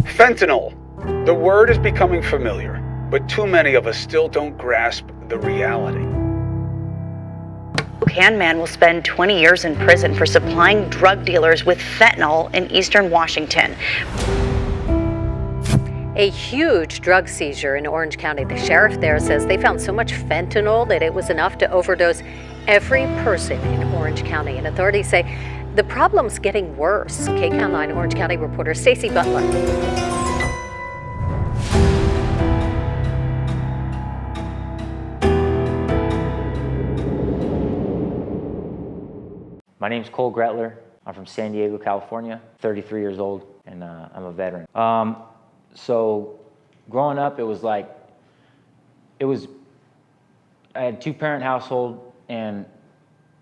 Fentanyl. The word is becoming familiar, but too many of us still don't grasp the reality. Spokane man will spend 20 years in prison for supplying drug dealers with fentanyl in eastern Washington. A huge drug seizure in Orange County. The sheriff there says they found so much fentanyl that it was enough to overdose every person in Orange County. And authorities say the problem's getting worse. KCAL 9 Orange County reporter Stacey Butler. My name's Gretler. I'm from San Diego, California, 33 years old, and I'm a veteran. So growing up, I had a two-parent household, and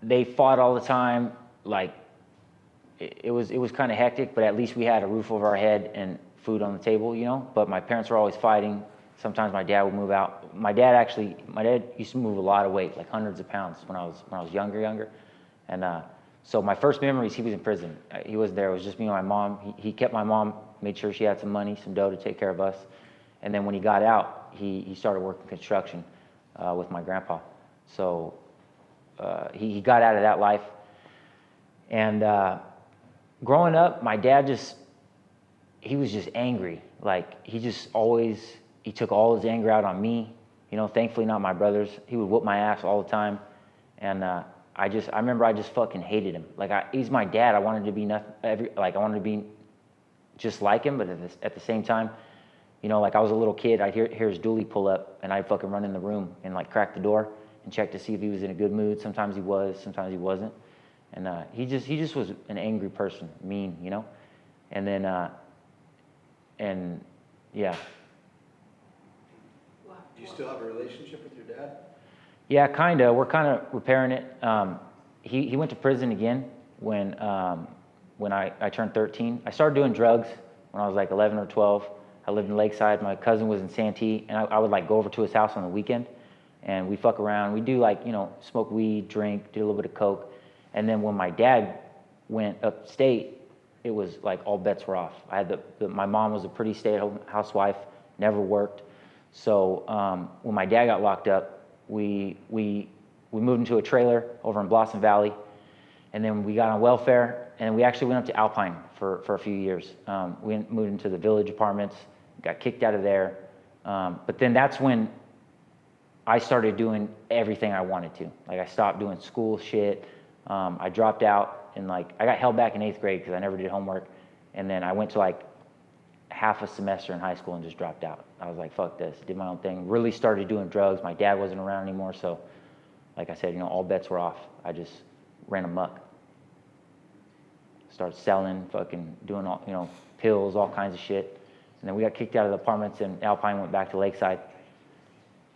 they fought all the time. Like, it was kind of hectic, but at least we had a roof over our head and food on the table, you know? But my parents were always fighting. Sometimes my dad would move out. My dad used to move a lot of weight, like hundreds of pounds when I was younger. And so my first memories, he was in prison. He wasn't there. It was just me and my mom. He kept my mom, made sure she had some money, some dough to take care of us. And then when he got out, he started working construction with my grandpa. So he got out of that life. And growing up, my dad he was just angry. Like, he took all his anger out on me. You know, thankfully not my brothers. He would whoop my ass all the time. And I remember I just fucking hated him. Like, he's my dad. I wanted to be I wanted to be just like him, but at the same time, you know, like, I was a little kid, I'd hear his dually pull up, and I'd fucking run in the room and, like, crack the door and check to see if he was in a good mood. Sometimes he was, sometimes he wasn't. And he just was an angry person, mean, you know? And then, yeah. Do you still have a relationship with your dad? Yeah, kind of. We're kind of repairing it. He went to prison again when I turned 13. I started doing drugs when I was like 11 or 12. I lived in Lakeside. My cousin was in Santee, and I would, like, go over to his house on the weekend, and we fuck around. We do, like, you know, smoke weed, drink, do a little bit of coke. And then when my dad went upstate, it was like all bets were off. My mom was a pretty stay-at-home housewife, never worked. So when my dad got locked up, we moved into a trailer over in Blossom Valley, and then we got on welfare, and we actually went up to Alpine for a few years. We moved into the village apartments, got kicked out of there, but then that's when I started doing everything I wanted to. Like, I stopped doing school shit. I dropped out, and, like, I got held back in 8th grade because I never did homework, and then I went to, like, half a semester in high school and just dropped out. I was like, fuck this, did my own thing. Really started doing drugs. My dad wasn't around anymore, so like I said, you know, all bets were off. I just ran amok. Started selling, fucking doing all, you know, pills, all kinds of shit. And then we got kicked out of the apartments, and Alpine went back to Lakeside.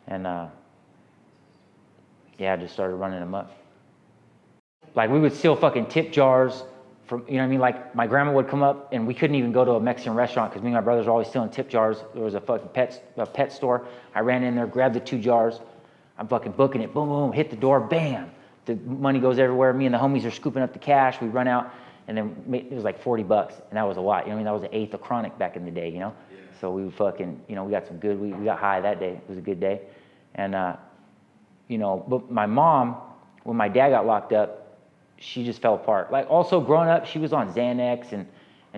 And yeah, I just started running amok. Like, we would steal fucking tip jars from, you know what I mean? Like, my grandma would come up, and we couldn't even go to a Mexican restaurant because me and my brothers were always stealing tip jars. There was a fucking pet store. I ran in there, grabbed the 2 jars. I'm fucking booking it. Boom, boom, hit the door. Bam. The money goes everywhere. Me and the homies are scooping up the cash. We run out, and then it was like $40, and that was a lot. You know what I mean? That was an eighth of chronic back in the day, you know? Yeah. So we fucking, you know, we got some good, we got high that day. It was a good day. And, you know, but my mom, when my dad got locked up, she just fell apart. Like, also growing up, she was on Xanax, and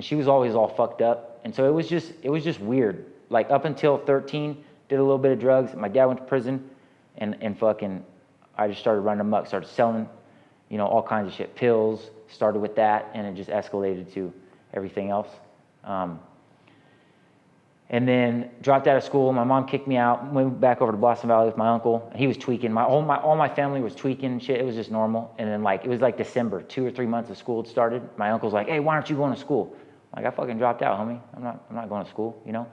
she was always all fucked up. And so it was just weird. Like, up until 13, did a little bit of drugs. My dad went to prison, and fucking, I just started running amok, started selling, you know, all kinds of shit. Pills, started with that, and it just escalated to everything else. And then dropped out of school. My mom kicked me out, went back over to Blossom Valley with my uncle. He was tweaking. All my family was tweaking and shit. It was just normal. And then, like, it was like December, 2 or 3 months of school had started. My uncle's like, hey, why aren't you going to school? Like, I fucking dropped out, homie. I'm not going to school, you know?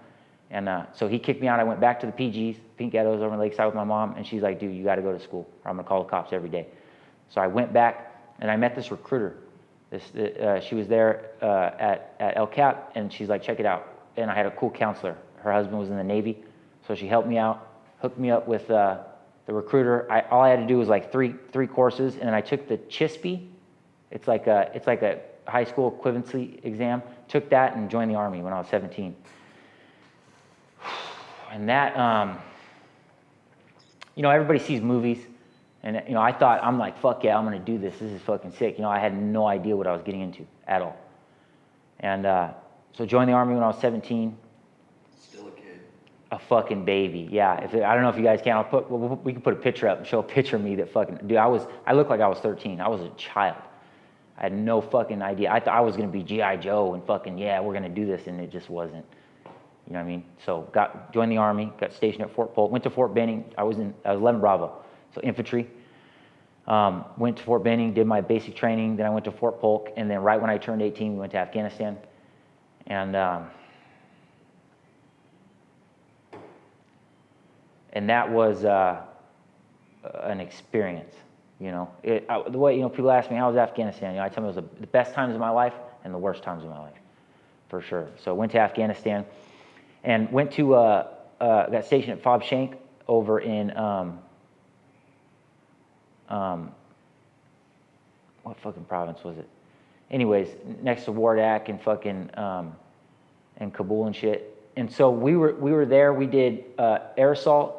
And so he kicked me out. I went back to the PGs, Pink Ghettos, over in Lakeside with my mom. And she's like, dude, you got to go to school, or I'm going to call the cops every day. So I went back, and I met this recruiter. She was there at El Cap, and she's like, check it out. And I had a cool counselor. Her husband was in the Navy, so she helped me out, hooked me up with the recruiter. All I had to do was like three courses, and then I took the CHISPE. It's like a high school equivalency exam. Took that and joined the Army when I was 17. And that, everybody sees movies, and, I thought, I'm like, fuck yeah, I'm going to do this. This is fucking sick. I had no idea what I was getting into at all. And so joined the Army when I was 17. Still a kid. A fucking baby, yeah. I don't know if you guys can. We can put a picture up and show a picture of me that fucking, dude, I looked like I was 13. I was a child. I had no fucking idea. I thought I was going to be G.I. Joe and fucking, yeah, we're going to do this, and it just wasn't. You know what I mean? So joined the Army, got stationed at Fort Polk, went to Fort Benning. I was 11 Bravo, so infantry. Went to Fort Benning, did my basic training, then I went to Fort Polk, and then right when I turned 18, we went to Afghanistan. And that was an experience, the way, people ask me, how was Afghanistan? I tell them it was the best times of my life and the worst times of my life, for sure. So went to Afghanistan and went to, got stationed at Fob Shank over in, what fucking province was it? Anyways, next to Wardak and fucking, and Kabul and shit. And so we were there, we did air assault,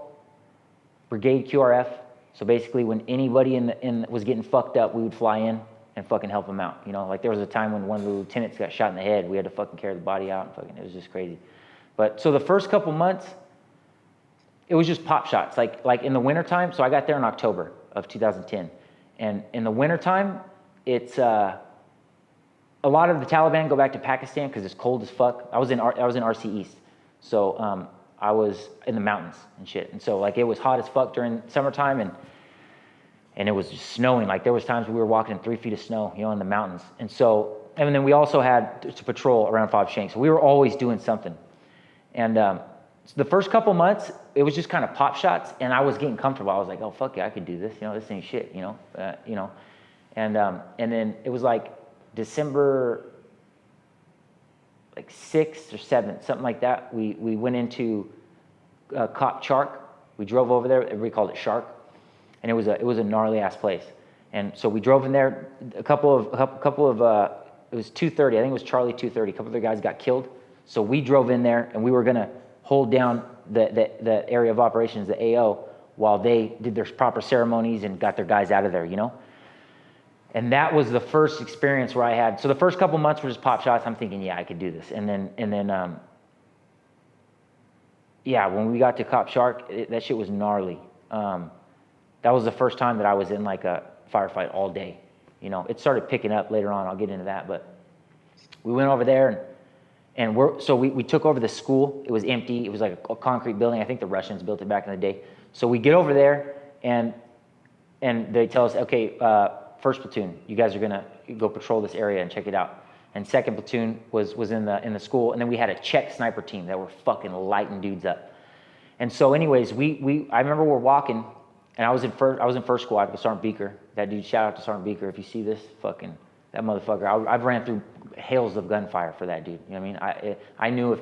brigade QRF. So basically when anybody was getting fucked up, we would fly in and fucking help them out. Like there was a time when one of the lieutenants got shot in the head. We had to fucking carry the body out and fucking, it was just crazy. But so the first couple months, it was just pop shots. Like in the wintertime, so I got there in October of 2010. And in the wintertime, it's, a lot of the Taliban go back to Pakistan because it's cold as fuck. I was in RC East. So I was in the mountains and shit. And so like it was hot as fuck during summertime and it was just snowing. Like there was times we were walking in 3 feet of snow, in the mountains. And then we also had to patrol around Fob Shank. So we were always doing something. And so the first couple months, it was just kind of pop shots, and I was getting comfortable. I was like, oh, fuck yeah, I could do this. This ain't shit, And then it was like December, like 6th or 7th, something like that. We went into Cop Shark. We drove over there. Everybody called it Shark, and it was a gnarly ass place. And so we drove in there. A couple of it was 230. I think it was Charlie 230. A couple of the guys got killed. So we drove in there, and we were gonna hold down the area of operations, the AO, while they did their proper ceremonies and got their guys out of there, And that was the first experience where I had. So the first couple months were just pop shots. I'm thinking, yeah, I could do this. And then, when we got to Cop Shark, that shit was gnarly. That was the first time that I was in like a firefight all day. It started picking up later on. I'll get into that, but we went over there and we took over the school. It was empty. It was like a concrete building. I think the Russians built it back in the day. So we get over there and they tell us, okay, first platoon, you guys are gonna go patrol this area and check it out. And second platoon was in the school, and then we had a Czech sniper team that were fucking lighting dudes up. And so, anyways, I remember we're walking, and I was in first squad with Sergeant Beaker. That dude, shout out to Sergeant Beaker if you see this, fucking that motherfucker. I've ran through hails of gunfire for that dude. You know what I mean? I knew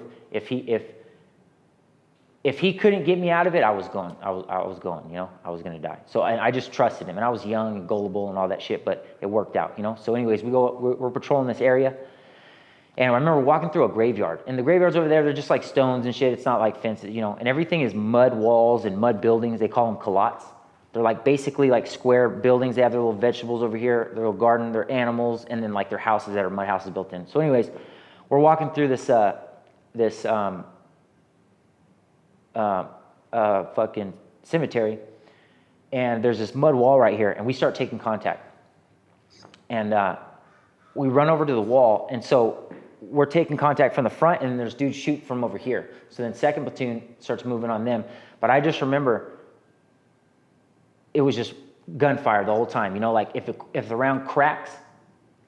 if he couldn't get me out of it, I was going. I was going. I was gonna die. So I just trusted him, and I was young and gullible and all that shit, but it worked out. So anyways, we're patrolling this area, and I remember walking through a graveyard, and the graveyards over there, they're just like stones and shit. It's not like fences, and everything is mud walls and mud buildings. They call them calots. They're like basically like square buildings. They have their little vegetables over here, their little garden, their animals, and then like their houses that are mud houses built in. So anyways, we're walking through this fucking cemetery, and there's this mud wall right here, and we start taking contact, and we run over to the wall, and so we're taking contact from the front, and then there's dudes shoot from over here. So then second platoon starts moving on them, but I just remember it was just gunfire the whole time. Like if the round cracks,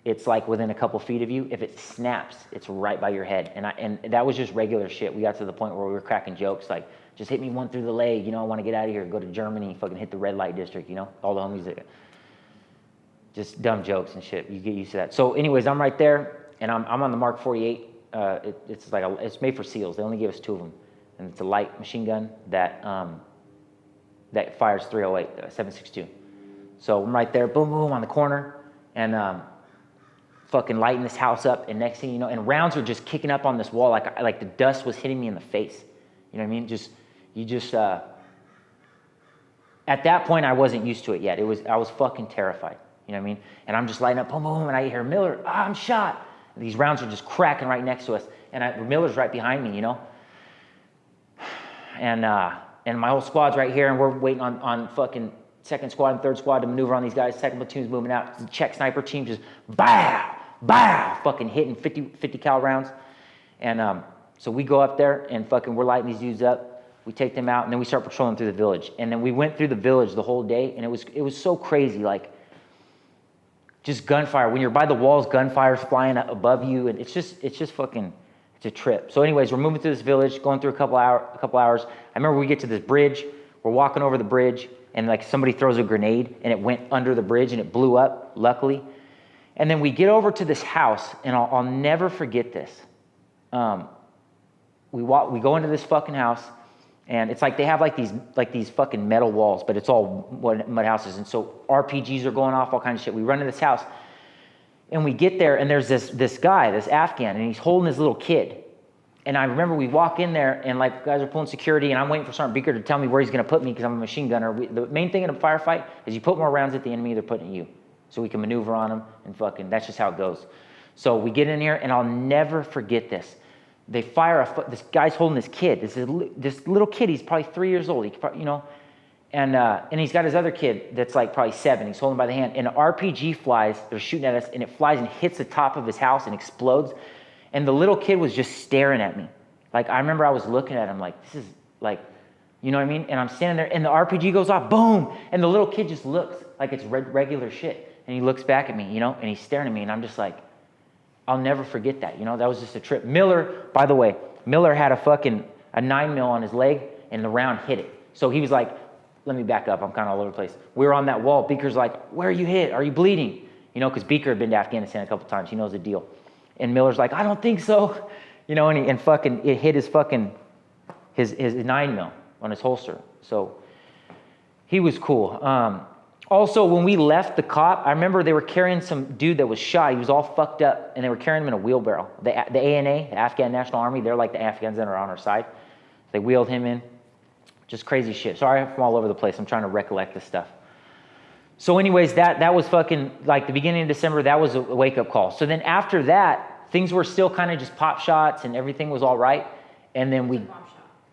it's like within a couple feet of you. If it snaps, it's right by your head. And that was just regular shit. We got to the point where we were cracking jokes like, just hit me one through the leg, I want to get out of here, go to Germany, fucking hit the red light district, all the homies that, just dumb jokes and shit. You get used to that. So anyways, I'm right there, and I'm on the Mark 48. It's made for SEALs. They only gave us 2 of them, and it's a light machine gun that fires 308, 7.62. So I'm right there, boom, boom, on the corner, and fucking lighting this house up, and next thing you know, and rounds are just kicking up on this wall, like the dust was hitting me in the face. You know what I mean? Just you just, at that point, I wasn't used to it yet. I was fucking terrified. You know what I mean? And I'm just lighting up, boom, boom, boom, and I hear Miller, I'm shot. And these rounds are just cracking right next to us. And Miller's right behind me, you know? And my whole squad's right here, and we're waiting on fucking second squad and third squad to maneuver on these guys. Second platoon's moving out. The Czech sniper team just, bow, bow, fucking hitting 50 cal rounds. And so we go up there, and fucking we're lighting these dudes up. We take them out, and then we start patrolling through the village. And then we went through the village the whole day, and it was so crazy, like, just gunfire. When you're by the walls, gunfire's flying above you, and it's just fucking, it's a trip. So anyways, we're moving through this village, going through a couple hours. I remember we get to this bridge, we're walking over the bridge, and like somebody throws a grenade, and it went under the bridge, and it blew up, luckily. And then we get over to this house, and I'll never forget this. We go into this fucking house, and it's like they have like these fucking metal walls, but it's all mud houses. And so RPGs are going off, all kinds of shit. We run to this house, and we get there, and there's this guy, this Afghan, and he's holding his little kid. And I remember we walk in there, and like guys are pulling security, and I'm waiting for Sergeant Beaker to tell me where he's going to put me because I'm a machine gunner. The main thing in a firefight is you put more rounds at the enemy they're putting at you, so we can maneuver on them, and fucking that's just how it goes. So we get in here, and I'll never forget this. They fire this guy's holding this kid. This little kid. He's probably 3 years old. He could probably, you know, and he's got his other kid that's like probably 7. He's holding him by the hand. And an RPG flies. They're shooting at us, and it flies and hits the top of his house and explodes. And the little kid was just staring at me. Like I remember I was looking at him like this is like, you know what I mean? And I'm standing there, and the RPG goes off, boom, and the little kid just looks like it's regular shit. And he looks back at me, you know, and he's staring at me, and I'm just like, I'll never forget that, you know, that was just a trip. Miller, by the way, Miller had a 9mm on his leg, and the round hit it. So he was like, let me back up, I'm kind of all over the place. We were on that wall, Beaker's like, where are you hit? Are you bleeding? You know, because Beaker had been to Afghanistan a couple times, he knows the deal. And Miller's like, I don't think so. You know, and it hit his 9mm on his holster. So he was cool. Also, when we left the cop, I remember they were carrying some dude that was shot. He was all fucked up, and they were carrying him in a wheelbarrow. The ANA, the Afghan National Army, they're like the Afghans that are on our side. They wheeled him in. Just crazy shit. Sorry, I'm all over the place. I'm trying to recollect this stuff. So anyways, that was fucking, like the beginning of December, that was a wake-up call. So then after that, things were still kind of just pop shots, and everything was all right. And then we,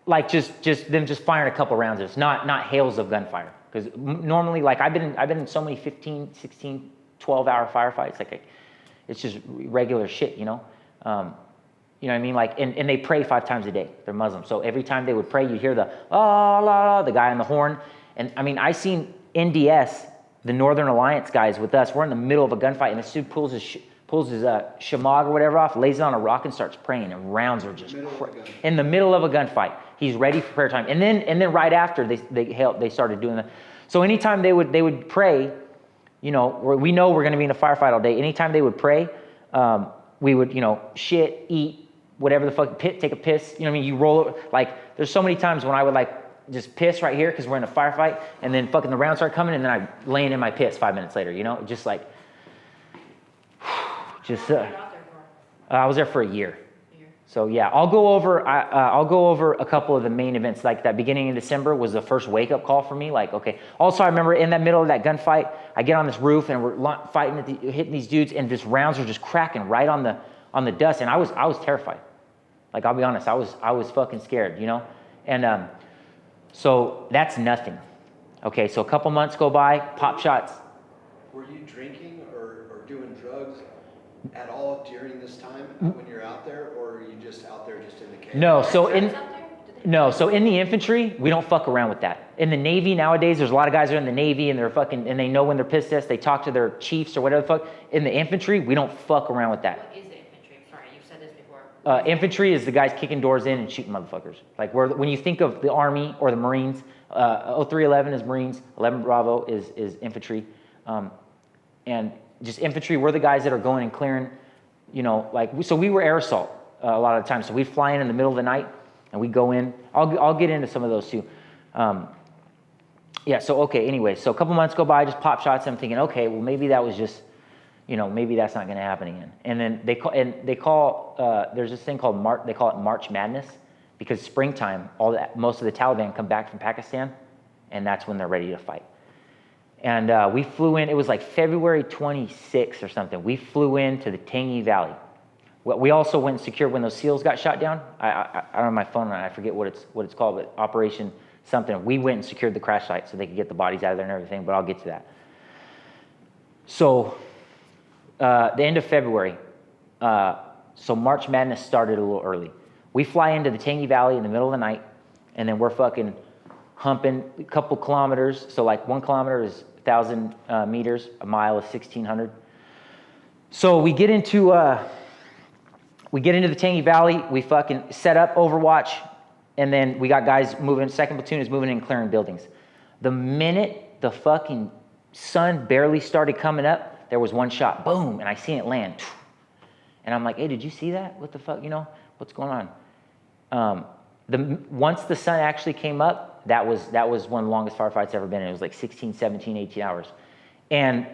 like just them just firing a couple rounds at us, not hails of gunfire. Because normally, like I've been in so many 15, 16, 12-hour firefights. Like it's just regular shit, you know. You know what I mean? Like, and they pray 5 times a day. They're Muslim, so every time they would pray, you hear the the guy on the horn. And I mean, I seen NDS, the Northern Alliance guys with us. We're in the middle of a gunfight, and this dude pulls his shamag or whatever off, lays it on a rock, and starts praying. And rounds are just in the middle of a gunfight. He's ready for prayer time, and then right after they started doing that. So anytime they would pray, you know, we know we're going to be in a firefight all day. Anytime they would pray, we would, you know, shit, eat, whatever the fuck, take a piss. You know what I mean? You roll it. Like there's so many times when I would like just piss right here because we're in a firefight, and then fucking the rounds start coming, and then I'm laying in my piss 5 minutes later. You know, just like, I was there for a year. So yeah, I'll go over a couple of the main events. Like that beginning of December was the first wake up call for me. Like, okay. Also, I remember in that middle of that gunfight, I get on this roof and we're fighting hitting these dudes, and just rounds are just cracking right on the dust, and I was terrified. Like I'll be honest, I was fucking scared, you know. And so that's nothing. Okay, so a couple months go by, pop shots. Were you drinking or doing drugs at all during this time when you're out there, or are you just out there just in the cave? No, so in the infantry, we don't fuck around with that. In the Navy nowadays, there's a lot of guys that are in the Navy, and and they know when they're pissed at us, they talk to their chiefs or whatever the fuck. In the infantry, we don't fuck around with that. What is the infantry? I'm sorry, you've said this before. Infantry is the guys kicking doors in and shooting motherfuckers. Like when you think of the Army or the Marines, 0311 is Marines, 11 Bravo is infantry, and just infantry, we're the guys that are going and clearing, you know, like, so we were air assault a lot of the time. So we'd fly in the middle of the night, and we'd go in. I'll get into some of those too. Yeah, so, okay, anyway, so a couple months go by, just pop shots. I'm thinking, okay, well, maybe that was just, you know, maybe that's not going to happen again. And then they call, there's this thing called they call it March Madness. because springtime, most of the Taliban come back from Pakistan, and that's when they're ready to fight. And we flew in, it was like February 26th or something. We flew into the Tangi Valley. We also went and secured when those SEALs got shot down. I don't have my phone on, I forget what it's called, but Operation something. We went and secured the crash site so they could get the bodies out of there and everything, but I'll get to that. So, the end of February, so March Madness started a little early. We fly into the Tangi Valley in the middle of the night, and then we're fucking humping a couple kilometers. So like 1 kilometer is 1,000 meters, a mile is 1,600. So we get into the Tangi Valley, we fucking set up Overwatch, and then we got guys moving, second platoon is moving in and clearing buildings. The minute the fucking sun barely started coming up, there was one shot, boom, and I seen it land. And I'm like, hey, did you see that? What the fuck, what's going on? Once the sun actually came up, that was one of the longest firefights ever been in. It was like 16, 17, 18 hours. And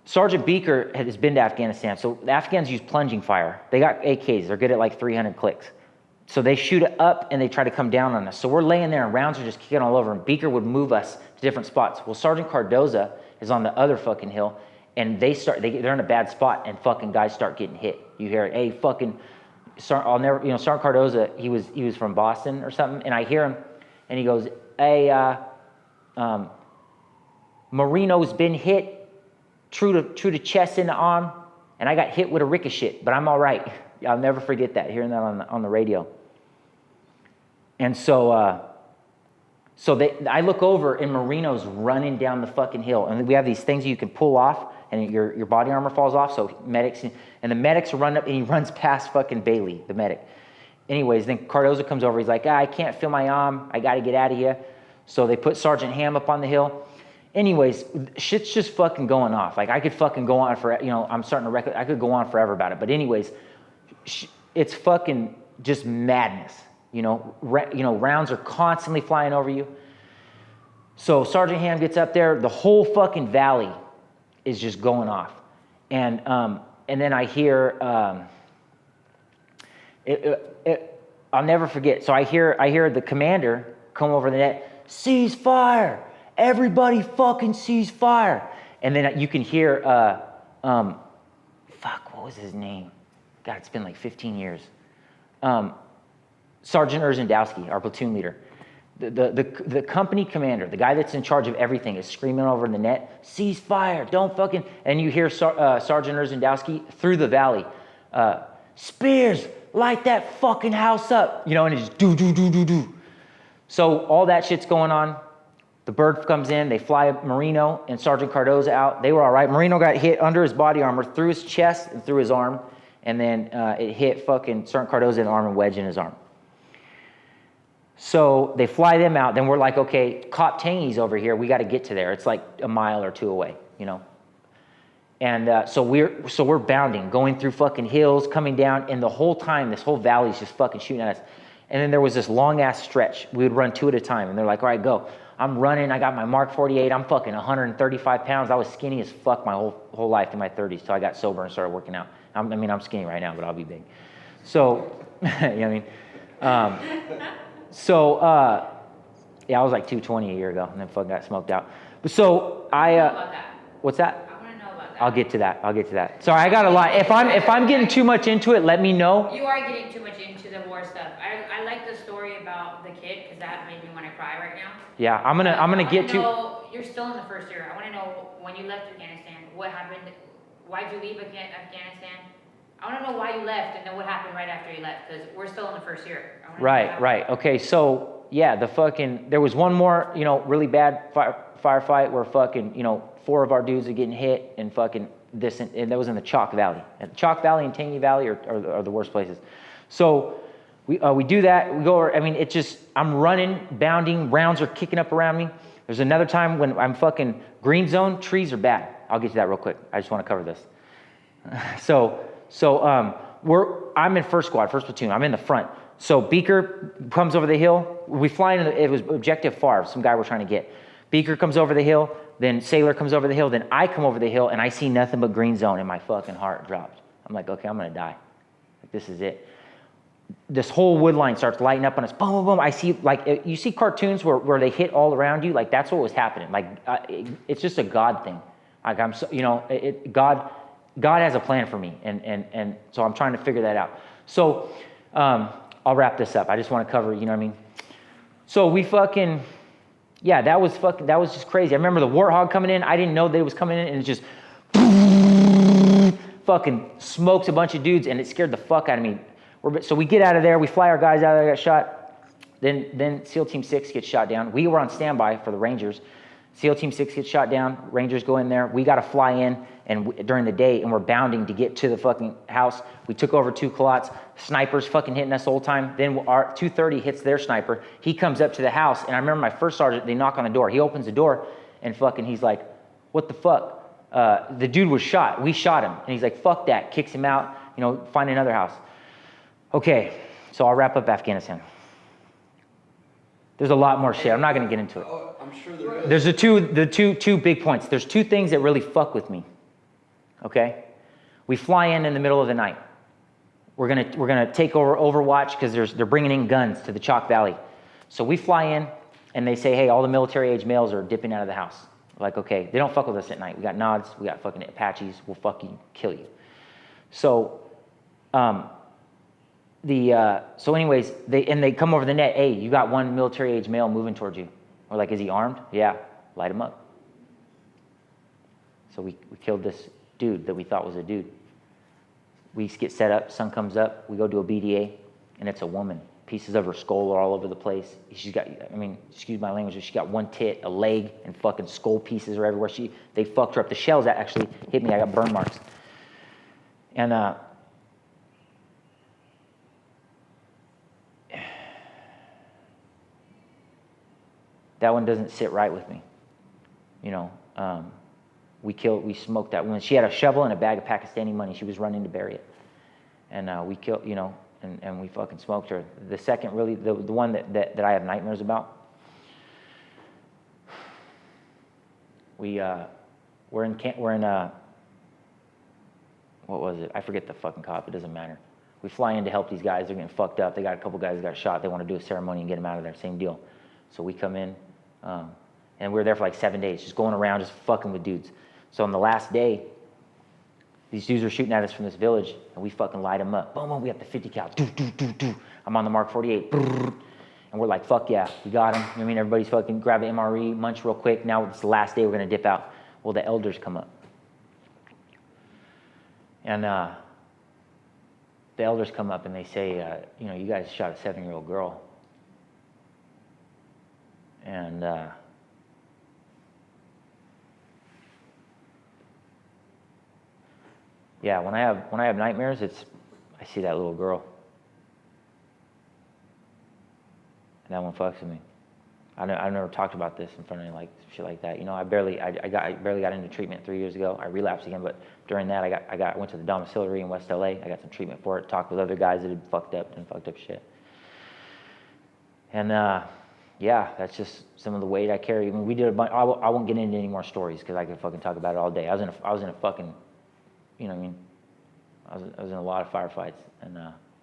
Sergeant Beaker has been to Afghanistan. So the Afghans use plunging fire. They got AKs. They're good at like 300 clicks. So they shoot it up and they try to come down on us. So we're laying there and rounds are just kicking all over. And Beaker would move us to different spots. Well, Sergeant Cardoza is on the other fucking hill. And they're in a bad spot and fucking guys start getting hit. You hear it, hey, fucking, Sergeant Cardoza, he was from Boston or something. And I hear him and he goes, hey, Marino's been hit. True to chest in the arm, and I got hit with a ricochet, but I'm all right. I'll never forget that, hearing that on the radio. And so I look over, and Marino's running down the fucking hill, and we have these things you can pull off, and your body armor falls off, so the medics run up, and he runs past fucking Bailey, the medic. Anyways, then Cardoza comes over, he's like, I can't feel my arm, I gotta get out of here. So they put Sergeant Ham up on the hill. Anyways, shit's just fucking going off. Like, I could fucking go on for, I'm starting to record, I could go on forever about it. But anyways, it's fucking just madness. Rounds are constantly flying over you. So Sergeant Ham gets up there, the whole fucking valley is just going off. And then I hear, I'll never forget. So I hear the commander come over the net, cease fire. Everybody fucking cease fire. And then you can hear, what was his name? God, it's been like 15 years. Sergeant Urzendowski, our platoon leader. The company commander, the guy that's in charge of everything, is screaming over in the net, cease fire, don't fucking... And you hear Sergeant Urzendowski through the valley, Spears, light that fucking house up. And it's do, do, do, do, do. So all that shit's going on. The bird comes in, they fly Marino and Sergeant Cardoza out. They were all right. Marino got hit under his body armor, through his chest and through his arm. And then it hit fucking Sergeant Cardoza in the arm and wedge in his arm. So they fly them out. Then we're like, okay, Cop Tangi's over here. We got to get to there. It's like a mile or two away, And so we're bounding, going through fucking hills, coming down. And the whole time, this whole valley's just fucking shooting at us. And then there was this long-ass stretch. We would run 2 at a time. And they're like, all right, go. I'm running. I got my Mark 48. I'm fucking 135 pounds. I was skinny as fuck my whole life in my 30s till I got sober and started working out. I'm skinny right now, but I'll be big. So, I was like 220 a year ago, and then fucking got smoked out. But so what's that? I want to know about that. I'll get to that. Sorry, I got a lot. If I'm getting too much into it, let me know. You are getting too much into the war stuff. I like the story about the kid because that made me want to cry right now. Yeah, I'm gonna get to. You're still in the first year. I want to know when you left Afghanistan, what happened? Why'd you leave Afghanistan? I want to know why you left and then what happened right after you left because we're still in the first year. Right. Okay, so yeah, there was one more, really bad firefight where fucking, 4 of our dudes are getting hit and fucking this, and that was in the Chalk Valley. And Chalk Valley and Tangi Valley are the worst places. So we do that. We go. I'm running, bounding. Rounds are kicking up around me. There's another time when I'm fucking green zone. Trees are bad. I'll get to that real quick. I just want to cover this. I'm in first squad, first platoon. I'm in the front. So Beaker comes over the hill. We fly it was objective FAR, some guy we're trying to get. Beaker comes over the hill. Then Sailor comes over the hill. Then I come over the hill and I see nothing but green zone and my fucking heart drops. I'm like, okay, I'm going to die. Like, this is it. this whole wood line starts lighting up on us. Boom, boom, boom. I see, like, you see cartoons where they hit all around you. Like, that's what was happening. Like, it's just a God thing. Like, I'm so, you know, God has a plan for me. And so I'm trying to figure that out. So, I'll wrap this up. I just want to cover, you know what I mean? So we fucking, yeah, that was just crazy. I remember the Warthog coming in. I didn't know that it was coming in, and it just fucking smokes a bunch of dudes, and it scared the fuck out of me. So we get out of there. We fly our guys out of there, got shot. Then SEAL Team 6 gets shot down. We were on standby for the Rangers. SEAL Team 6 gets shot down. Rangers go in there. We got to fly in during the day, and we're bounding to get to the fucking house. We took over 2 culottes. Snipers fucking hitting us the whole time. Then our 230 hits their sniper. He comes up to the house, and I remember my first sergeant, they knock on the door. He opens the door, and fucking he's like, what the fuck? The dude was shot. We shot him. And he's like, fuck that. Kicks him out, you know, find another house. Okay, so I'll wrap up Afghanistan. There's a lot more shit. I'm not going to get into it. Oh, I'm sure there is. There's the two big points. There's 2 things that really fuck with me. Okay? We fly in the middle of the night. We're gonna take over Overwatch because they're bringing in guns to the Chalk Valley. So we fly in, and they say, hey, all the military age males are dipping out of the house. We're like, okay, they don't fuck with us at night. We got nods. We got fucking Apaches. We'll fucking kill you. So, so anyways, they come over the net. Hey, you got 1 military age male moving towards you. We're like, is he armed? Yeah, light him up. So we killed this dude that we thought was a dude. We get set up, sun comes up, we go do a BDA, and it's a woman. Pieces of her skull are all over the place. She's got, I mean, excuse my language, she got 1 tit, a leg, and fucking skull pieces are everywhere. They fucked her up. The shells that actually hit me, I got burn marks. And that one doesn't sit right with me. You know, we smoked that woman. She had a shovel and a bag of Pakistani money. She was running to bury it. And we killed, you know, and we fucking smoked her. The second, really, the one that I have nightmares about, we're in what was it? I forget the fucking cop. It doesn't matter. We fly in to help these guys. They're getting fucked up. They got a couple guys that got shot. They want to do a ceremony and get them out of there. Same deal. So we come in, and we were there for like 7 days, just going around, just fucking with dudes. So on the last day, these dudes are shooting at us from this village, and we fucking light them up. Boom, boom, we have the 50 cal. Do, do, do, do. I'm on the Mark 48. Brrr. And we're like, fuck yeah, we got him. You know what I mean? Everybody's fucking grab the MRE, munch real quick. Now it's the last day, we're going to dip out. Well, the elders come up. And the elders come up, and they say, you know, you guys shot a 7-year-old girl. And yeah, when I have nightmares, I see that little girl, and that one fucks with me. I've never talked about this in front of like shit like that. You know, I barely got into treatment 3 years ago. I relapsed again, but during that, I went to the domiciliary in West LA. I got some treatment for it. Talked with other guys that had done fucked up shit. And yeah, that's just some of the weight I carry. I mean, we did a bunch. I won't get into any more stories because I could fucking talk about it all day. I was in a fucking, you know what I mean? I was in a lot of firefights, and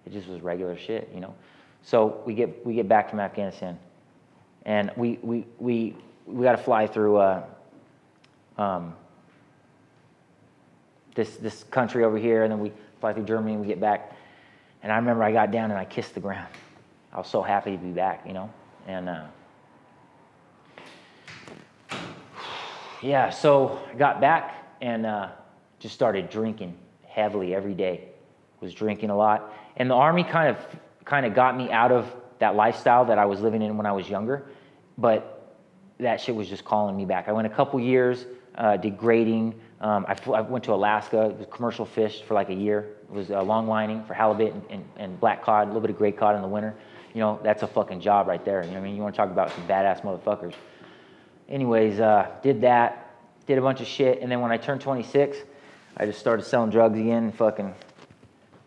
it just was regular shit, you know. So we get back from Afghanistan, and we got to fly through this country over here, and then we fly through Germany, and we get back. And I remember I got down and I kissed the ground. I was so happy to be back, you know. And yeah, so I got back and just started drinking heavily every day. Was drinking a lot, and the Army kind of got me out of that lifestyle that I was living in when I was younger. But that shit was just calling me back. I went a couple years, did grading. I went to Alaska, commercial fish for like a year. It was long lining for halibut and black cod, a little bit of gray cod in the winter. You know, that's a fucking job right there. You know what I mean? You want to talk about some badass motherfuckers. Anyways, did that, did a bunch of shit, and then when I turned 26, I just started selling drugs again and fucking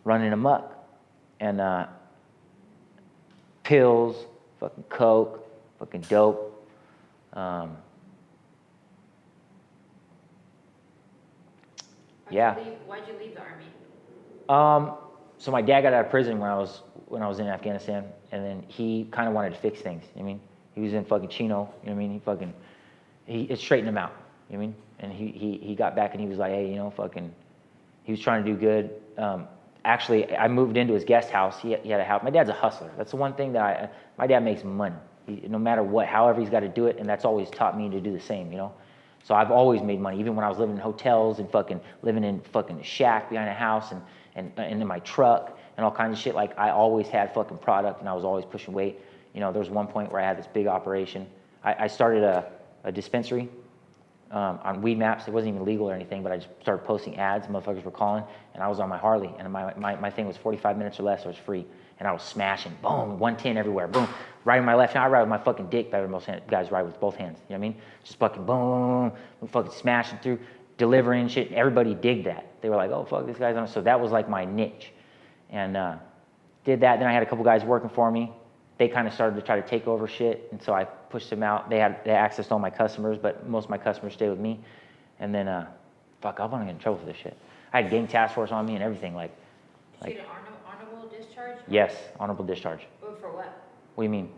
running amok. And pills, fucking coke, fucking dope. Yeah. Why'd you leave the Army? So my dad got out of prison when I was when I was in Afghanistan, and then he kind of wanted to fix things. I mean, he was in fucking Chino. You know what I mean? It straightened him out. You know what I mean? And he got back and he was like, hey, you know, he was trying to do good. Actually, I moved into his guest house. He had a house. My dad's a hustler. That's the one thing that my dad makes money. No matter what, however he's got to do it, and that's always taught me to do the same, you know? So I've always made money, even when I was living in hotels and living in a shack behind a house and in my truck and all kinds of shit. Like, I always had fucking product, and I was always pushing weight. You know, there was one point where I had this big operation. I started a dispensary on weed maps. It wasn't even legal or anything, but I just started posting ads. Motherfuckers were calling, and I was on my Harley, and my thing was 45 minutes or less, so it was free. And I was smashing, boom, 110 everywhere, boom. Riding my left hand, I ride with my fucking dick better than most guys ride with both hands. You know what I mean? Just fucking boom, fucking smashing through, delivering shit. Everybody digged that. They were like, oh, fuck, this guy's on. So that was like my niche. And did that. Then I had a couple guys working for me. They kind of started to try to take over shit. And so I pushed them out. They had access to all my customers, but most of my customers stayed with me. And then, I want to get in trouble for this shit. I had gang task force on me and everything. Like, Is it an honorable discharge? yes, honorable discharge. But for what? What do you mean?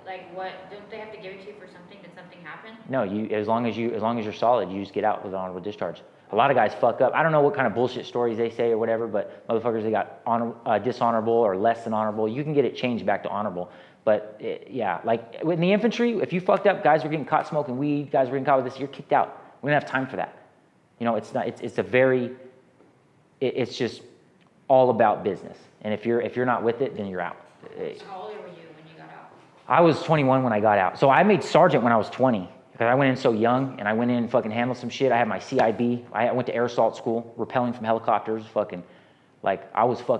Like what? Don't they have to give it to you for something? Did something happen? No, as long as you're solid, you just get out with an honorable discharge. A lot of guys fuck up. I don't know what kind of bullshit stories they say or whatever, but motherfuckers, they got dishonorable or less than honorable. You can get it changed back to honorable. But yeah, like in the infantry, if you fucked up, guys were getting caught smoking weed, guys were getting caught with this, you're kicked out. We don't have time for that. You know, it's just all about business. And if you're not with it, then you're out. So how old were you when you got out? I was 21 when I got out. So I made sergeant when I was 20 because I went in so young, and I went in and fucking handled some shit. I had my CIB. I went to air assault school, rappelling from helicopters, fucking, like,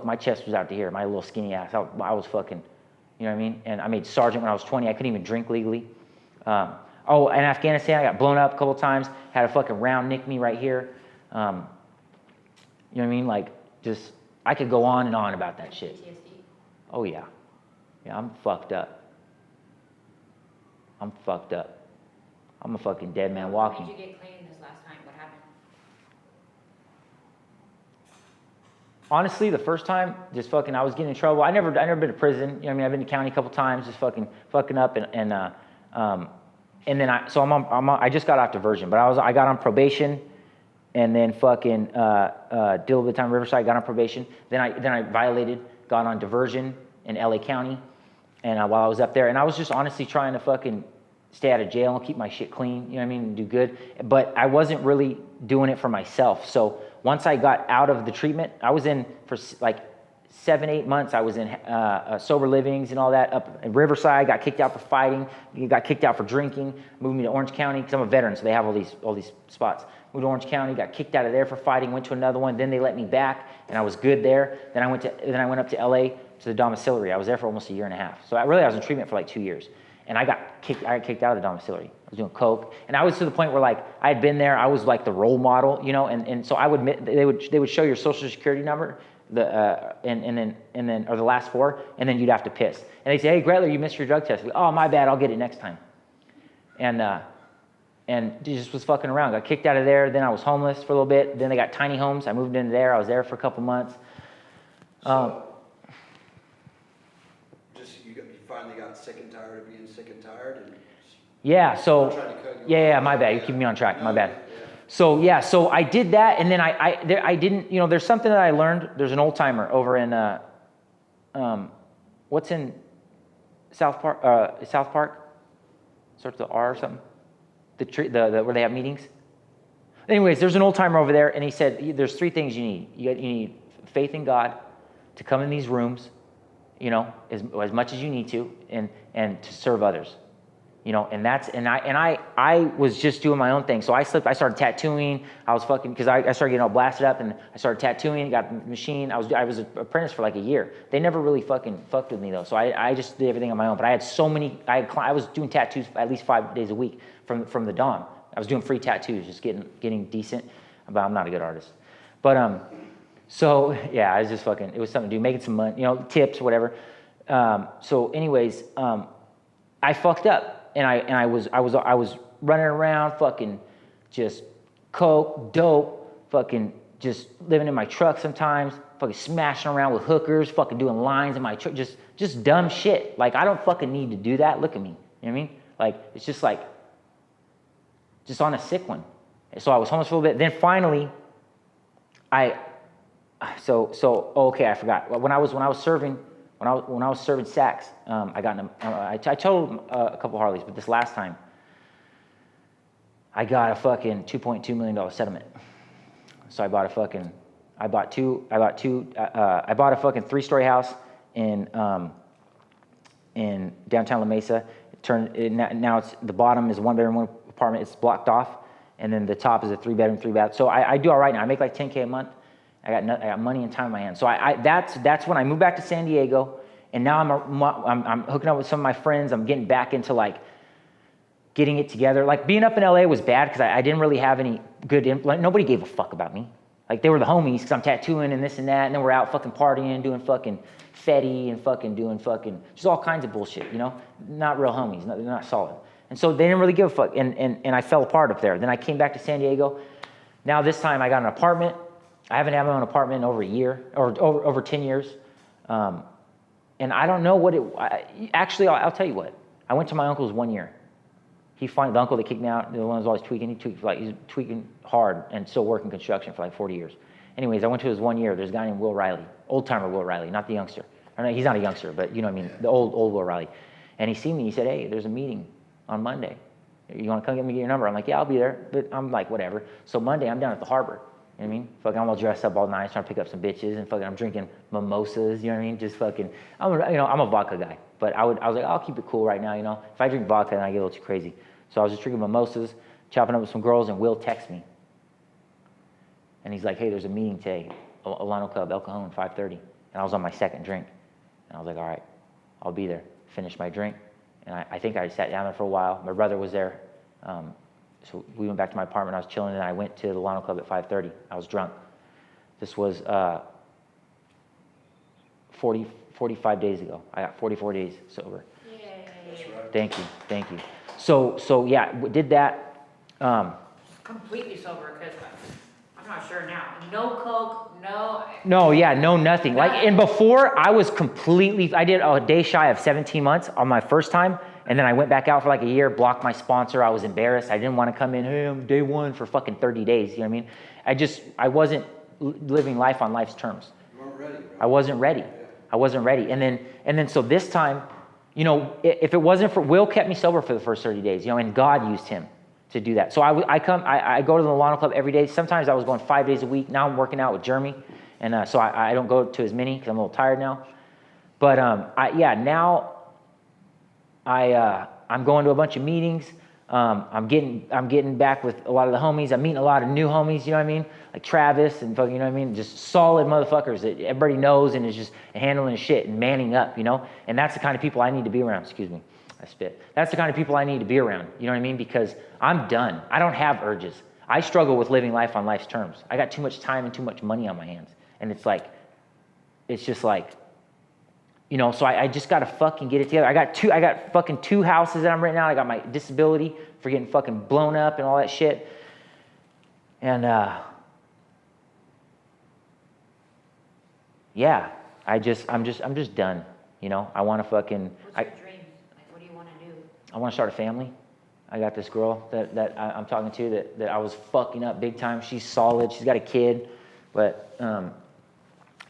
my chest was out to here, my little skinny ass. I was fucking, you know what I mean? And I made sergeant when I was 20. I couldn't even drink legally. In Afghanistan, I got blown up a couple times, had a fucking round nick me right here. You know what I mean? Like, just, I could go on and on about that shit. PTSD? Oh, yeah. Yeah, I'm fucked up. I'm a fucking dead man walking. When did you get clean this last time? What happened? Honestly, the first time, just fucking, I was getting in trouble. I never been to prison. You know what I mean? I've been to county a couple times, just fucking up, and then I just got off diversion, but I got on probation, and then fucking did a little bit of time in Riverside, got on probation. Then I violated, got on diversion in LA County, and while I was up there, and I was just honestly trying to fucking stay out of jail and keep my shit clean, you know what I mean, and do good. But I wasn't really doing it for myself. So once I got out of the treatment, I was in for like 7-8 months. I was in sober livings and all that up in Riverside. Got kicked out for fighting. Got kicked out for drinking. Moved me to Orange County because I'm a veteran, so they have all these spots. Moved to Orange County. Got kicked out of there for fighting. Went to another one. Then they let me back, and I was good there. Then I went up to LA to the domiciliary. I was there for almost a year and a half. So I was in treatment for like 2 years. And I got kicked out of the domiciliary. I was doing coke, and I was to the point where, like, I had been there. I was like the role model, you know. And so I would they would show your social security number, and then or the last four, and then you'd have to piss. And they say, hey, Gretler, you missed your drug test. Oh, my bad. I'll get it next time. And just was fucking around. Got kicked out of there. Then I was homeless for a little bit. Then they got tiny homes. I moved into there. I was there for a couple months. You finally got sick and tired of being sick and tired? Yeah, so, I'm trying to cut you yeah, off. my bad. You keep me on track. My bad. Yeah. So I did that, and then I didn't, you know, there's something that I learned. There's an old timer over in, what's in South Park? Starts with the R or something? The where they have meetings? Anyways, there's an old timer over there, and he said, there's 3 things you need. You need faith in God to come in these rooms, you know, as much as you need to, and to serve others, you know. And I was just doing my own thing. So I started tattooing. I was fucking, because I started getting all blasted up, and I started tattooing. Got the machine. I was an apprentice for like a year. They never really fucking fucked with me though. So I just did everything on my own. But I had so many. I was doing tattoos at least 5 days a week from the dawn. I was doing free tattoos, just getting decent. But I'm not a good artist. But so yeah, I was just fucking. It was something to do, making some money, you know, tips, whatever. So anyways, I fucked up, and I was running around, fucking, just coke, dope, fucking just living in my truck sometimes, fucking smashing around with hookers, fucking doing lines in my truck, just dumb shit. Like, I don't fucking need to do that. Look at me. You know what I mean? Like, it's just like, just on a sick one. So I was homeless for a little bit. Then finally, okay, I forgot. When I was serving Saks, I totaled a couple Harleys, but this last time, I got a fucking $2.2 million settlement. So I bought a fucking 3-story house in downtown La Mesa. Now it's, the bottom is 1 bedroom, 1 apartment. It's blocked off, and then the top is a 3-bedroom, 3-bath. So I do all right now. I make like $10K a month. I got money and time in my hands. So that's when I moved back to San Diego, and now I'm hooking up with some of my friends. I'm getting back into like getting it together. Like, being up in LA was bad because I didn't really have any good like, nobody gave a fuck about me. Like, they were the homies because I'm tattooing and this and that, and then we're out fucking partying, doing fucking fetty and fucking doing fucking just all kinds of bullshit, you know? Not real homies, they're not solid. And so they didn't really give a fuck, and I fell apart up there. Then I came back to San Diego. Now this time I got an apartment. I haven't had my own apartment in over a year, or over 10 years. And I don't know what actually, I'll tell you what. I went to my uncle's 1 year. The uncle that kicked me out, the one who was always tweaking, he's tweaking hard and still working construction for like 40 years. Anyways, I went to his 1 year. There's a guy named Will Riley, old-timer Will Riley, not the youngster. Or no, he's not a youngster, but you know what I mean, the old Will Riley. And he seen me, he said, hey, there's a meeting on Monday. You want to come get your number? I'm like, yeah, I'll be there. But I'm like, whatever. So Monday, I'm down at the harbor. You know what I mean? Fucking, I'm all dressed up all nice, trying to pick up some bitches, and fucking, I'm drinking mimosas. You know what I mean? Just fucking, I'm a vodka guy, but I was like, I'll keep it cool right now. You know, if I drink vodka, then I get a little too crazy. So I was just drinking mimosas, chopping up with some girls, and Will texts me, and he's like, hey, there's a meeting today, Alano Club, El Cajon, 5:30, and I was on my second drink, and I was like, all right, I'll be there. Finished my drink, and I think I sat down there for a while. My brother was there. So we went back to my apartment. I was chilling, and I went to the Lano Club at 5:30. I was drunk. This was 45 days ago. I got 44 days sober. Yay. Thank you. So yeah, did that. Completely sober, because I'm not sure now. No coke, no. No, nothing. Like, and before, I was completely, I did a day shy of 17 months on my first time. And then I went back out for like a year, blocked my sponsor. I was embarrassed. I didn't want to come in, hey, I'm day one for fucking 30 days. You know what I mean? I wasn't living life on life's terms. You weren't ready, bro. I wasn't ready. And then so this time, you know, if it wasn't for, Will kept me sober for the first 30 days, you know, and God used him to do that. So I go to the Lano Club every day. Sometimes I was going 5 days a week. Now I'm working out with Jeremy. And so I don't go to as many because I'm a little tired now. But now I'm going to a bunch of meetings. I'm getting back with a lot of the homies. I'm meeting a lot of new homies, you know what I mean? Like Travis and fucking, you know what I mean? Just solid motherfuckers that everybody knows and is just handling shit and manning up, you know? And that's the kind of people I need to be around. Excuse me, I spit. That's the kind of people I need to be around, you know what I mean? Because I'm done. I don't have urges. I struggle with living life on life's terms. I got too much time and too much money on my hands. And it's just like, you know, so I just got to fucking get it together. I got fucking 2 houses that I'm renting out. I got my disability for getting fucking blown up and all that shit. And, yeah, I'm just done. You know, I want to fucking. What's your dreams? Like, what do you want to do? I want to start a family. I got this girl that I'm talking to that I was fucking up big time. She's solid. She's got a kid, but,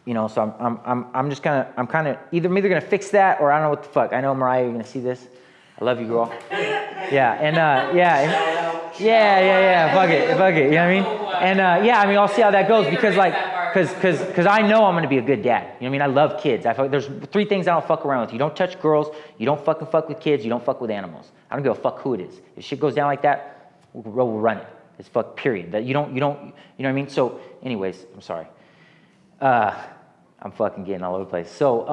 you know, so I'm kind of either gonna fix that or I don't know what the fuck. I know Mariah, you're gonna see this. I love you, girl. Yeah, and yeah. Fuck it. You know what I mean? And I'll see how that goes because I know I'm gonna be a good dad. You know what I mean? I love kids. There's 3 things I don't fuck around with. You don't touch girls. You don't fucking fuck with kids. You don't fuck with animals. I don't give a fuck who it is. If shit goes down like that, we'll run it. It's fuck. Period. That you know what I mean? So, anyways, I'm sorry. I'm fucking getting all over the place. So,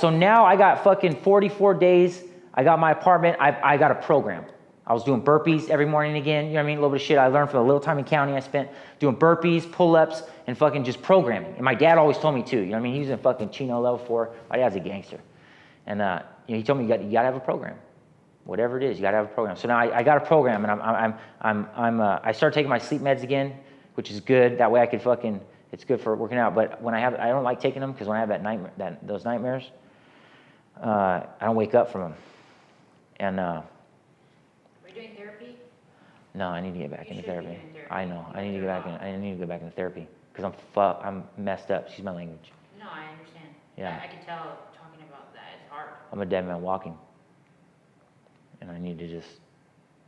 so now I got fucking 44 days. I got my apartment. I got a program. I was doing burpees every morning again. You know what I mean? A little bit of shit I learned from the little time in county I spent doing burpees, pull-ups, and fucking just programming. And my dad always told me too. You know what I mean? He was in fucking Chino level 4. My dad's a gangster. And he told me you got to have a program. Whatever it is, you got to have a program. So now I got a program, and I started taking my sleep meds again. which is good. That way I could fucking, it's good for working out. But when I don't like taking them because when I have that nightmare, those nightmares, I don't wake up from them. And Are you doing therapy? no, I need to get back into You should be therapy. doing therapy. I know. I need to You're get back in. wrong. I need to go back into therapy because I'm messed up. Excuse my language. No, I understand. Yeah. I can tell talking about that. It's hard. I'm a dead man walking. And I need to just,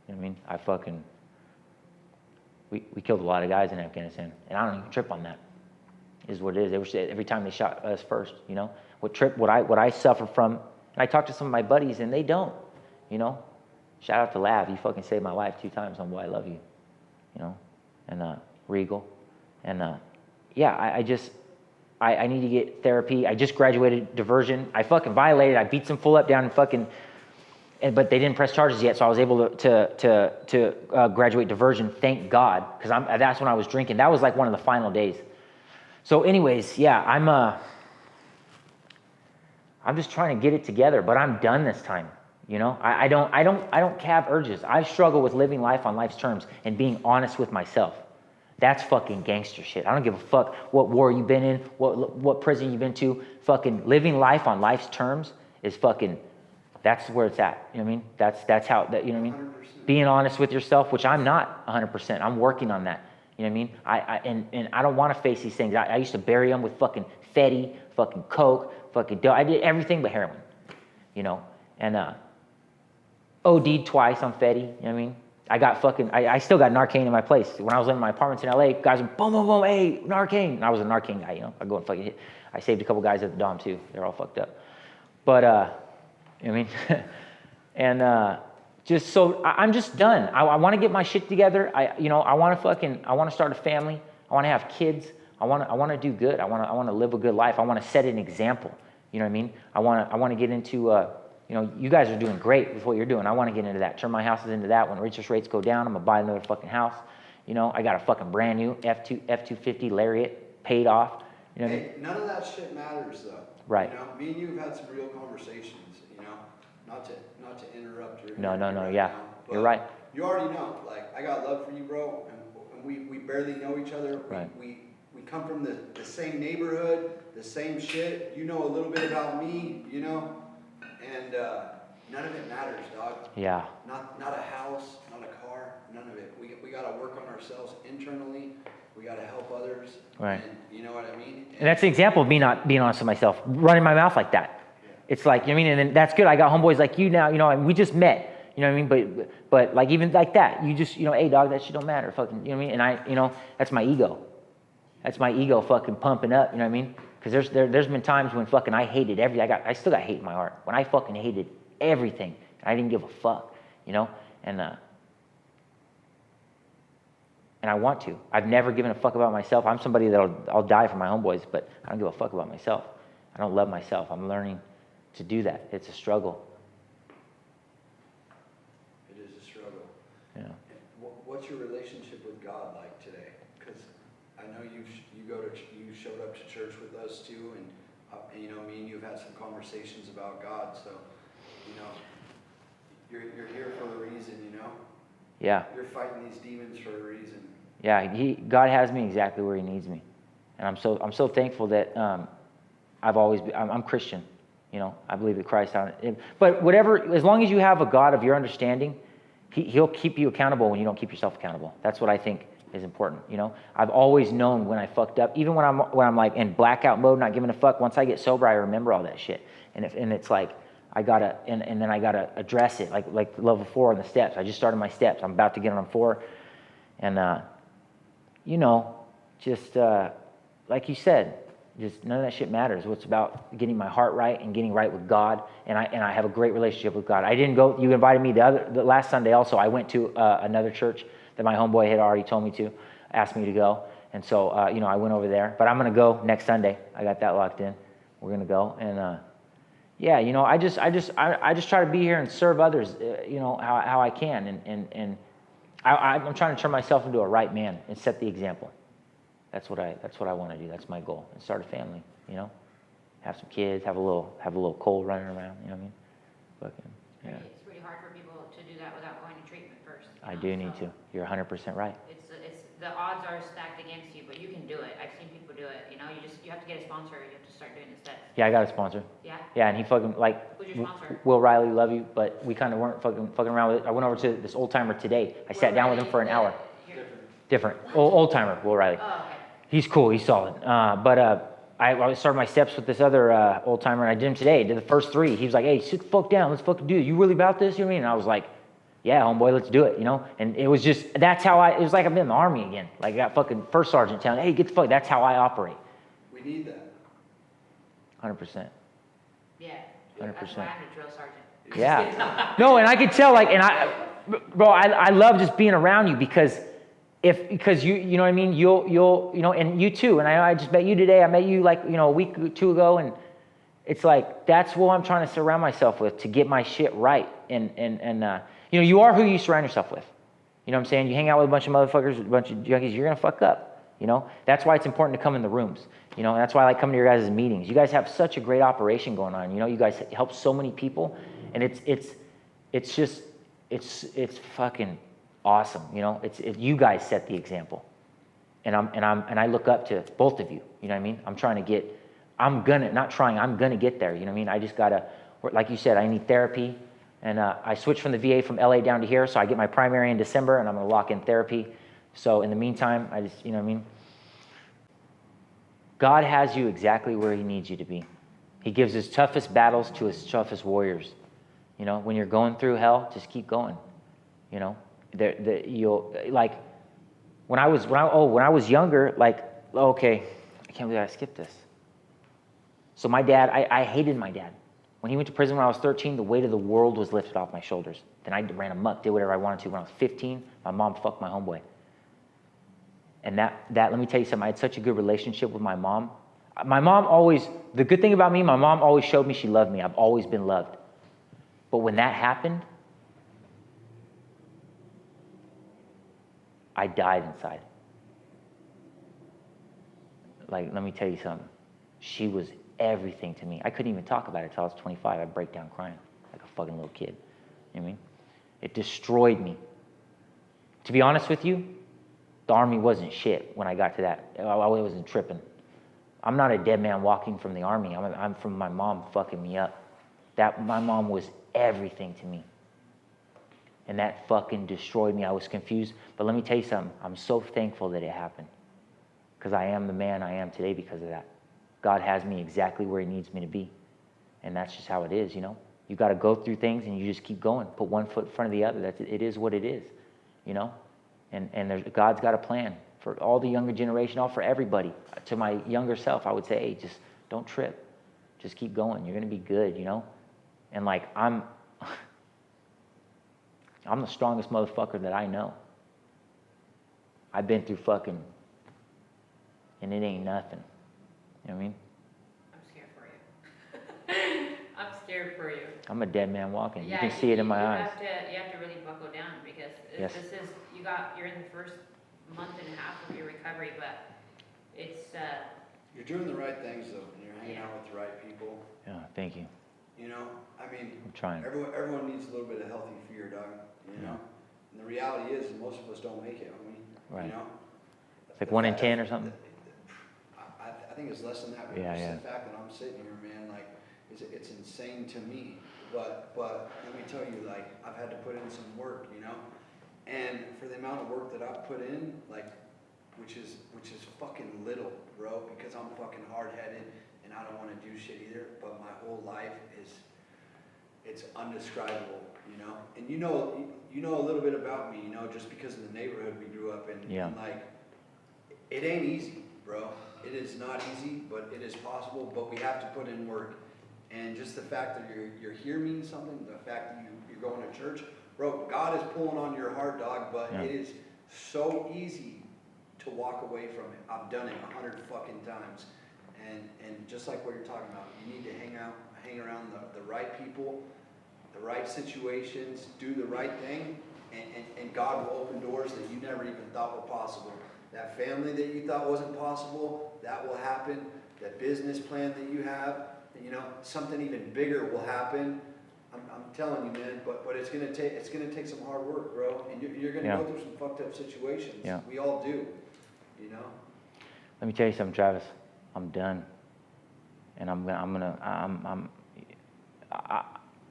you know what I mean? We killed a lot of guys in Afghanistan, and I don't even trip on that. Is what it is. They were every time they shot us first, you know. What I suffer from, and I talk to some of my buddies, and they don't, you know. Shout out to Lav, you fucking saved my life 2 times, homeboy. I love you, you know. And Regal, and yeah, I need to get therapy. I just graduated diversion. I fucking violated. I beat some fool up down in fucking. But they didn't press charges yet, so I was able to graduate diversion. Thank God, because that's when I was drinking. That was like one of the final days. So, anyways, yeah, I'm just trying to get it together, but I'm done this time. You know, I don't have urges. I struggle with living life on life's terms and being honest with myself. That's fucking gangster shit. I don't give a fuck what war you've been in, what prison you've been to. Fucking living life on life's terms is fucking. That's where it's at. You know what I mean? That's how that. You know what I mean? 100%. Being honest with yourself, which I'm not 100%. I'm working on that. You know what I mean? And I don't want to face these things. I used to bury them with fucking Fetty, fucking coke, fucking dope. I did everything but heroin. You know, and OD'd twice on Fetty. You know what I mean? I got fucking. I still got Narcan in my place. When I was living in my apartments in LA, guys were boom, boom, boom, hey, Narcan. And I was a Narcan guy. You know, I go and fucking hit. I saved a couple guys at the Dom too. They're all fucked up. But you know what I mean? And just so I'm just done. I want to get my shit together. I want to start a family. I want to have kids. I want to do good. I want to live a good life. I want to set an example. You know what I mean? I want to get into you guys are doing great with what you're doing. I want to get into that. Turn my houses into that. When interest rates go down, I'm gonna buy another fucking house. You know, I got a fucking brand new F250 Lariat paid off. You know what I mean? Hey, none of that shit matters though. Right. You know, me and you have had some real conversations, you know, not to interrupt your No, right yeah. now, You're right. You already know, like, I got love for you, bro, and we barely know each other. Right. We come from the same neighborhood, the same shit. You know a little bit about me, you know, and none of it matters, dog. Yeah. Not a house, not a car, none of it. We got to work on ourselves internally. We got to help others. Right. And you know what I mean? And that's the example of me not being honest with myself, running my mouth like that. Yeah. It's like, you know what I mean? And then that's good. I got homeboys like you now, you know, and we just met, you know what I mean? But like, even like that, you just, you know, hey dog, that shit don't matter. Fucking, you know what I mean? And that's my ego. That's my ego fucking pumping up, you know what I mean? Because there's been times when fucking I hated everything. I still got hate in my heart. When I fucking hated everything, I didn't give a fuck, you know? And I want to. I've never given a fuck about myself. I'm somebody I'll die for my homeboys, but I don't give a fuck about myself. I don't love myself. I'm learning to do that. It's a struggle. It is a struggle. Yeah. What's your relationship with God like today? Because I know you showed up to church with us too, and you know, me and you have had some conversations about God. So, you know, you're here for a reason. You know. Yeah. You're fighting these demons for a reason. Yeah. God has me exactly where He needs me, and I'm so thankful that I'm Christian. You know, I believe that Christ. But whatever, as long as you have a God of your understanding, He'll keep you accountable when you don't keep yourself accountable. That's what I think is important. You know, I've always known when I fucked up, even when I'm like in blackout mode, not giving a fuck. Once I get sober, I remember all that shit, and it's like I gotta, and then I gotta address it, like level 4 on the steps. I just started my steps. I'm about to get on 4, and you know, just like you said, just none of that shit matters. What's about getting my heart right and getting right with God, and I have a great relationship with God. I didn't go. You invited me the last Sunday. Also, I went to another church that my homeboy had already told me to, asked me to go, and so you know, I went over there. But I'm gonna go next Sunday. I got that locked in. We're gonna go, and yeah, you know, I just try to be here and serve others, you know, how I can, and I'm trying to turn myself into a right man and set the example. That's what I want to do. That's my goal, and start a family. You know, have some kids, have a little Cole running around. You know what I mean? Fucking, yeah. It's really hard for people to do that without going to treatment first. I do need to. You're 100% right. It's the odds are stacked against you, but you can do it. I've seen people do it. You know, you have to get a sponsor. You have to start doing the steps. Yeah, I got a sponsor. Yeah. Yeah, and he fucking like. Who's your sponsor? Will Riley, love you, but we kind of weren't fucking around with it. I went over to this old timer today. I sat down with him for an hour. Different. Old timer, Will Riley. Oh, okay. He's cool. He's solid. I started my steps with this other old timer, and I did them today. I did the first 3. He was like, "Hey, sit the fuck down. Let's fucking do it. You really about this? You know what I mean?" And I was like, "Yeah, homeboy, let's do it." You know. And it was just it was like I've been in the army again. Like I got fucking first sergeant telling, "Hey, get the fuck." That's how I operate. We need that. 100%. Yeah. 100%. That's why I'm a drill sergeant. Yeah. No, and I could tell, like, I love just being around you because you know what I mean, you'll you know, and you too, and I just met you today. I met you like, you know, a week or 2 ago, and it's like that's what I'm trying to surround myself with to get my shit right. And you know, you are who you surround yourself with. You know what I'm saying? You hang out with a bunch of motherfuckers, a bunch of junkies, you're gonna fuck up. You know, that's why it's important to come in the rooms. You know, and that's why I like coming to your guys' meetings. You guys have such a great operation going on. You know, you guys help so many people, and it's fucking awesome. You know, you guys set the example, and I look up to both of you. You know what I mean? I'm gonna get there. You know what I mean? I just gotta, like you said, I need therapy, and I switched from the VA from LA down to here, so I get my primary in December, and I'm gonna lock in therapy. So in the meantime, I just, you know what I mean? God has you exactly where he needs you to be. He gives his toughest battles to his toughest warriors. You know, when you're going through hell, just keep going. You know, you'll like when I was younger, like, okay, I can't believe I skipped this. So my dad, I hated my dad. When he went to prison when I was 13, the weight of the world was lifted off my shoulders. Then I ran amok, did whatever I wanted to. When I was 15, my mom fucked my homeboy. And that let me tell you something, I had such a good relationship with my mom. My mom always, the good thing about me, my mom always showed me she loved me. I've always been loved. But when that happened, I died inside. Like, let me tell you something. She was everything to me. I couldn't even talk about it until I was 25. I'd break down crying like a fucking little kid. You know what I mean? It destroyed me. To be honest with you, the army wasn't shit when I got to that. I wasn't tripping. I'm not a dead man walking from the army. I'm from my mom fucking me up. My mom was everything to me. And that fucking destroyed me. I was confused. But let me tell you something. I'm so thankful that it happened. Because I am the man I am today because of that. God has me exactly where he needs me to be. And that's just how it is, you know. You got to go through things and you just keep going. Put one foot in front of the other. It is what it is, you know. And God's got a plan for all the younger generation, all for everybody. To my younger self, I would say, hey, just don't trip. Just keep going. You're going to be good, you know. And like, I'm the strongest motherfucker that I know. I've been through fucking, and it ain't nothing. You know what I mean? I'm scared for you. I'm scared for you. I'm a dead man walking. Yeah, you can see it in my eyes. You have to really buckle down because Yes. this is, you're in the first month and a half of your recovery, but it's, You're doing the right things though, and you're hanging out with the right people. Yeah, thank you. You know, I mean, I'm trying. everyone needs a little bit of healthy fear, dog. You know, and the reality is, most of us don't make it. I mean, Right. you know, It's like 1 in 10 or something. I think it's less than that. Yeah, Just yeah. the fact that I'm sitting here, man, like, it's insane to me. But let me tell you, like, I've had to put in some work, you know, and for the amount of work that I've put in, like, which is fucking little, bro, because I'm fucking hard-headed and I don't want to do shit either. But my whole life it's undescribable, you know. And you know a little bit about me, you know, just because of the neighborhood we grew up in. Yeah. And like, it ain't easy, bro. It is not easy, but it is possible. But we have to put in work. And just the fact that you're here means something. The fact that you're going to church, bro. God is pulling on your heart, dog. But Yeah. it is so easy to walk away from it. I've done it 100 fucking times. And just like what you're talking about, you need to hang around the right people, the right situations, do the right thing, and God will open doors that you never even thought were possible. That family that you thought wasn't possible, that will happen. That business plan that you have, you know, something even bigger will happen. I'm telling you, man, but it's gonna take some hard work, bro, and you're gonna go through some fucked up situations. Yeah. We all do, you know. Let me tell you something, Travis. I'm done, and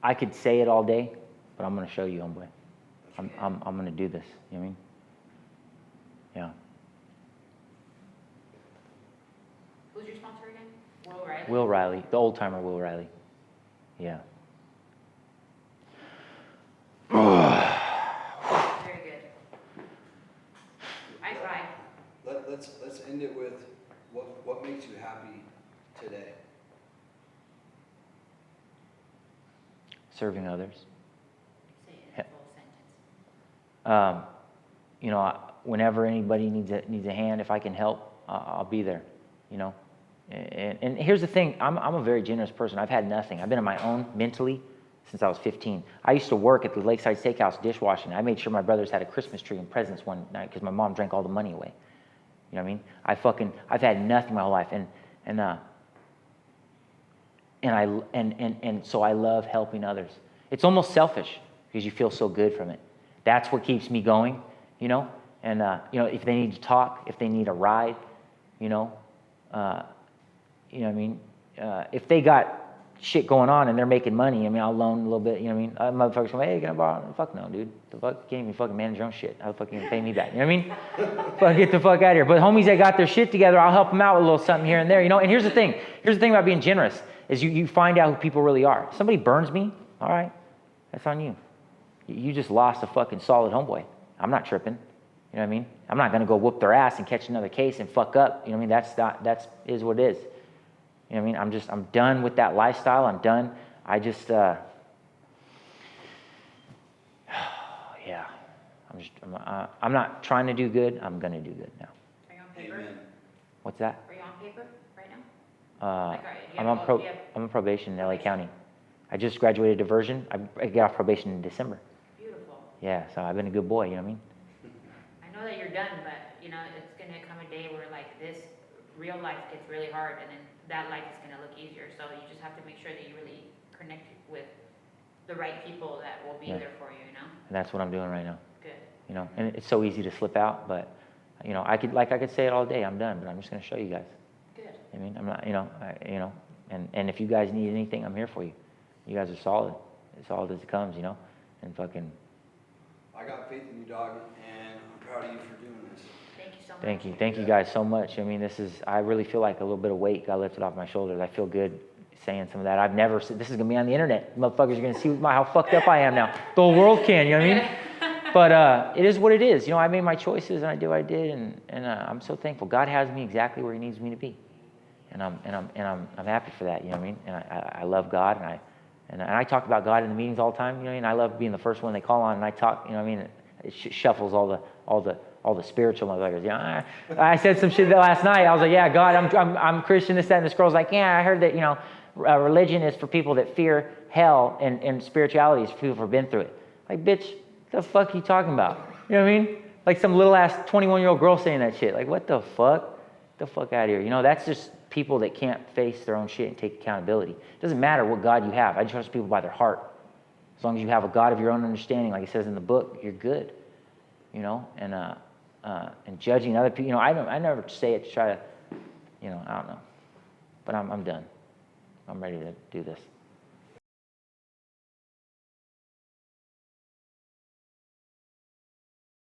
I could say it all day, but I'm gonna show you, homeboy. I'm gonna do this. You know what I mean? Yeah. Who's your sponsor again? Will Riley? Will Riley, the old timer Will Riley. Yeah. Very good. I cried. Let's end it with what makes you happy today. Serving others. Say it in a full sentence. You know, whenever anybody needs a hand, if I can help, I'll be there. You know, and here's the thing: I'm a very generous person. I've had nothing. I've been on my own mentally since I was 15. I used to work at the Lakeside Steakhouse dishwashing. I made sure my brothers had a Christmas tree and presents one night because my mom drank all the money away. You know what I mean? I've had nothing my whole life, and so I love helping others. It's almost selfish because you feel so good from it. That's what keeps me going, you know. And you know, if they need to talk, if they need a ride, you know what I mean. If they got shit going on and they're making money, I mean, I'll loan a little bit. You know what I mean? Motherfuckers go, hey, can I borrow? Fuck no, dude. The fuck, you can't even fucking manage your own shit. How the fuck you gonna pay me back? You know what I mean? Fuck, get the fuck out of here. But homies that got their shit together, I'll help them out with a little something here and there. You know. And here's the thing. Here's the thing about being generous is you find out who people really are. If somebody burns me, all right, that's on you. You just lost a fucking solid homeboy. I'm not tripping. You know what I mean? I'm not gonna go whoop their ass and catch another case and fuck up. You know what I mean? That's is what it is. You know what I mean? I'm done with that lifestyle. I'm done. I just, yeah. I'm not trying to do good. I'm gonna do good now. Are you on paper? Amen. What's that? Are you on paper right now? Like, I'm on probation in LA County. I just graduated diversion. I got off probation in December. Beautiful. Yeah, so I've been a good boy. You know what I mean? I know that you're done, but you know it's gonna come a day where like this real life gets really hard, and then that life is gonna look easier. So you just have to make sure that you really connect with the right people that will be there for you. You know. And that's what I'm doing right now. Good. You know, and it's so easy to slip out, but you know, I could say it all day. I'm done, but I'm just gonna show you guys. Good. I mean, I'm not, and if you guys need anything, I'm here for you. You guys are solid, as solid as it comes, you know, and fucking. I got faith in you, dog, and I'm proud of you for doing this. Thank you so much. Thank you guys so much. I mean, I really feel like a little bit of weight got lifted off my shoulders. I feel good saying some of that. I've never said, this is gonna be on the internet. Motherfuckers are gonna see how fucked up I am now. The whole world can, you know what I mean? But it is what it is. You know, I made my choices and I did what I did, and I'm so thankful. God has me exactly where He needs me to be, and I'm happy for that. You know what I mean? And I love God, and I talk about God in the meetings all the time. You know what I mean? I love being the first one they call on, and I talk. You know what I mean? It shuffles all the spiritual motherfuckers. You know, I said some shit last night. I was like, yeah, God, I'm Christian, this, that, and this girl's like, yeah, I heard that, you know, religion is for people that fear hell, and spirituality is for people who've been through it. Like, bitch, what the fuck are you talking about? You know what I mean? Like some little ass 21-year-old girl saying that shit. Like, what the fuck? Get the fuck out of here. You know, that's just people that can't face their own shit and take accountability. It doesn't matter what God you have. I trust people by their heart. As long as you have a God of your own understanding, like it says in the book, you're good. You know, and judging other people. You know, I never say it to try to, you know, I don't know. But I'm done. I'm ready to do this.